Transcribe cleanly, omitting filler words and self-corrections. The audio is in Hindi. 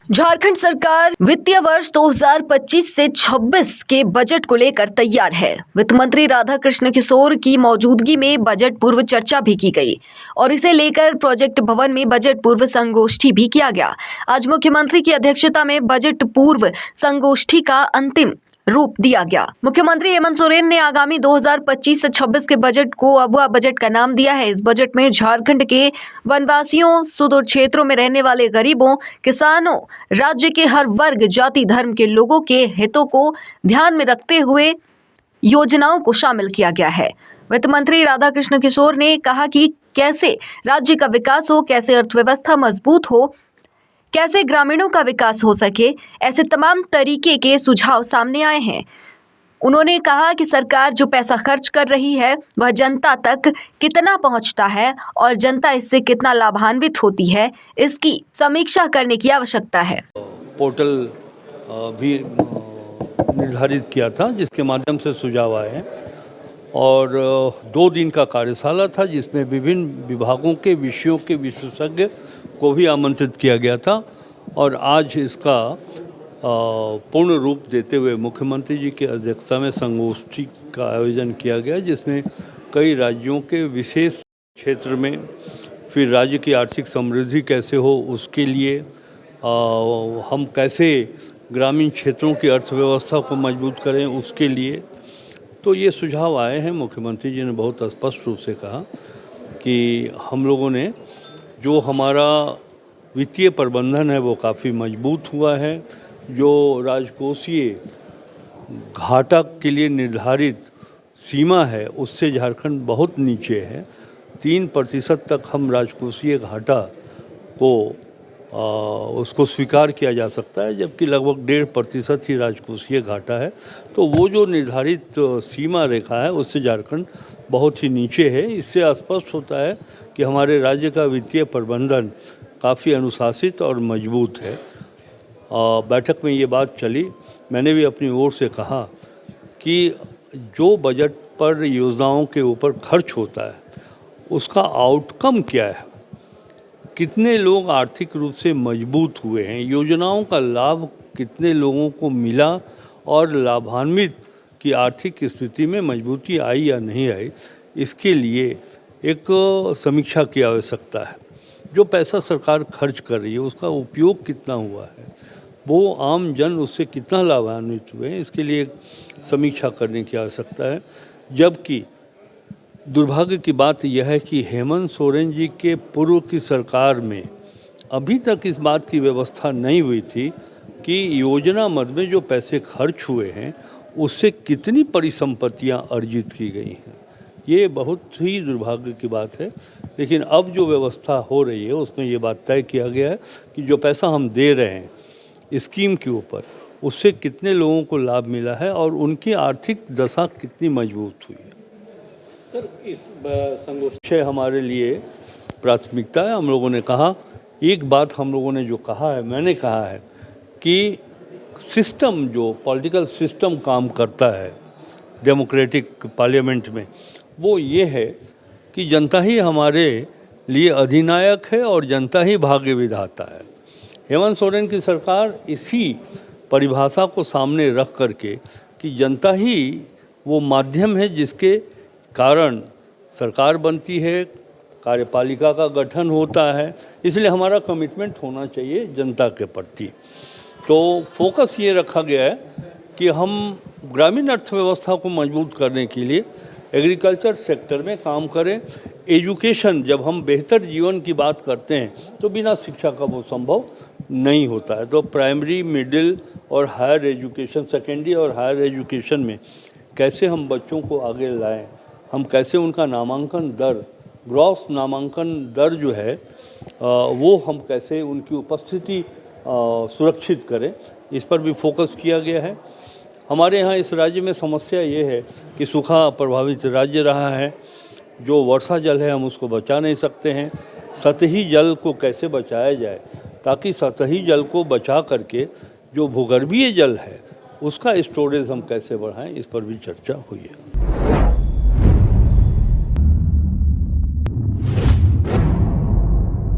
झारखंड सरकार वित्तीय वर्ष 2025 से 26 के बजट को लेकर तैयार है। वित्त मंत्री राधाकृष्ण किशोर की मौजूदगी में बजट पूर्व चर्चा भी की गई और इसे लेकर प्रोजेक्ट भवन में बजट पूर्व संगोष्ठी भी किया गया। आज मुख्यमंत्री की अध्यक्षता में बजट पूर्व संगोष्ठी का अंतिम रूप दिया गया। मुख्यमंत्री हेमंत सोरेन ने आगामी 2025 से 26 के बजट को अबुआ बजट का नाम दिया है। इस बजट में झारखंड के वनवासियों, सुदूर क्षेत्रों में रहने वाले गरीबों, किसानों, राज्य के हर वर्ग, जाति, धर्म के लोगों के हितों को ध्यान में रखते हुए योजनाओं को शामिल किया गया है। वित्त मंत्री राधाकृष्ण किशोर ने कहा कि कैसे राज्य का विकास हो, कैसे अर्थव्यवस्था मजबूत हो, कैसे ग्रामीणों का विकास हो सके, ऐसे तमाम तरीके के सुझाव सामने आए हैं। उन्होंने कहा कि सरकार जो पैसा खर्च कर रही है वह जनता तक कितना पहुंचता है और जनता इससे कितना लाभान्वित होती है, इसकी समीक्षा करने की आवश्यकता है। पोर्टल भी निर्धारित किया था जिसके माध्यम से सुझाव आए हैं और 2 दिन का कार्यशाला था जिसमें विभिन्न विभागों के विषयों के विशेषज्ञ को भी आमंत्रित किया गया था और आज इसका पूर्ण रूप देते हुए मुख्यमंत्री जी की अध्यक्षता में संगोष्ठी का आयोजन किया गया जिसमें कई राज्यों के विशेष क्षेत्र में फिर राज्य की आर्थिक समृद्धि कैसे हो उसके लिए हम कैसे ग्रामीण क्षेत्रों की अर्थव्यवस्था को मजबूत करें उसके लिए तो ये सुझाव आए हैं। मुख्यमंत्री जी ने बहुत स्पष्ट रूप से कहा कि हम लोगों ने जो हमारा वित्तीय प्रबंधन है वो काफ़ी मजबूत हुआ है। जो राजकोषीय घाटा के लिए निर्धारित सीमा है उससे झारखंड बहुत नीचे है। 3% तक हम राजकोषीय घाटा को उसको स्वीकार किया जा सकता है जबकि लगभग 1.5% ही राजकोषीय घाटा है। तो वो जो निर्धारित सीमा रेखा है उससे झारखंड बहुत ही नीचे है। इससे स्पष्ट होता है कि हमारे राज्य का वित्तीय प्रबंधन काफ़ी अनुशासित और मजबूत है। बैठक में ये बात चली, मैंने भी अपनी ओर से कहा कि जो बजट पर योजनाओं के ऊपर खर्च होता है उसका आउटकम क्या है, कितने लोग आर्थिक रूप से मजबूत हुए हैं, योजनाओं का लाभ कितने लोगों को मिला और लाभान्वित की आर्थिक स्थिति में मजबूती आई या नहीं आई, इसके लिए एक समीक्षा की आवश्यकता है। जो पैसा सरकार खर्च कर रही है उसका उपयोग कितना हुआ है, वो आम जन उससे कितना लाभान्वित हुए हैं, इसके लिए एक समीक्षा करने की आवश्यकता है। जबकि दुर्भाग्य की बात यह है कि हेमंत सोरेन जी के पूर्व की सरकार में अभी तक इस बात की व्यवस्था नहीं हुई थी कि योजना मद में जो पैसे खर्च हुए हैं उससे कितनी परिसंपत्तियां अर्जित की गई हैं। ये बहुत ही दुर्भाग्य की बात है। लेकिन अब जो व्यवस्था हो रही है उसमें ये बात तय किया गया है कि जो पैसा हम दे रहे हैं स्कीम के ऊपर उससे कितने लोगों को लाभ मिला है और उनकी आर्थिक दशा कितनी मजबूत हुई है। सर, इस संगोष्ठी हमारे लिए प्राथमिकता है। हम लोगों ने कहा, एक बात हम लोगों ने जो कहा है, मैंने कहा है कि सिस्टम जो पॉलिटिकल सिस्टम काम करता है डेमोक्रेटिक पार्लियामेंट में वो ये है कि जनता ही हमारे लिए अधिनायक है और जनता ही भाग्य विधाता है। हेमंत सोरेन की सरकार इसी परिभाषा को सामने रख करके कि जनता ही वो माध्यम है जिसके कारण सरकार बनती है, कार्यपालिका का गठन होता है, इसलिए हमारा कमिटमेंट होना चाहिए जनता के प्रति। तो फोकस ये रखा गया है कि हम ग्रामीण अर्थव्यवस्था को मजबूत करने के लिए एग्रीकल्चर सेक्टर में काम करें। एजुकेशन, जब हम बेहतर जीवन की बात करते हैं तो बिना शिक्षा का वो संभव नहीं होता है। तो प्राइमरी, मिडिल और हायर एजुकेशन, सेकेंडरी और हायर एजुकेशन में कैसे हम बच्चों को आगे लाएं, हम कैसे उनका नामांकन दर, ग्रॉस नामांकन दर जो है वो हम कैसे उनकी उपस्थिति सुरक्षित करें, इस पर भी फोकस किया गया है। हमारे यहाँ इस राज्य में समस्या ये है कि सूखा प्रभावित राज्य रहा है। जो वर्षा जल है हम उसको बचा नहीं सकते हैं। सतही जल को कैसे बचाया जाए ताकि सतही जल को बचा करके जो भूगर्भीय जल है उसका स्टोरेज हम कैसे बढ़ाएं, इस पर भी चर्चा हुई है।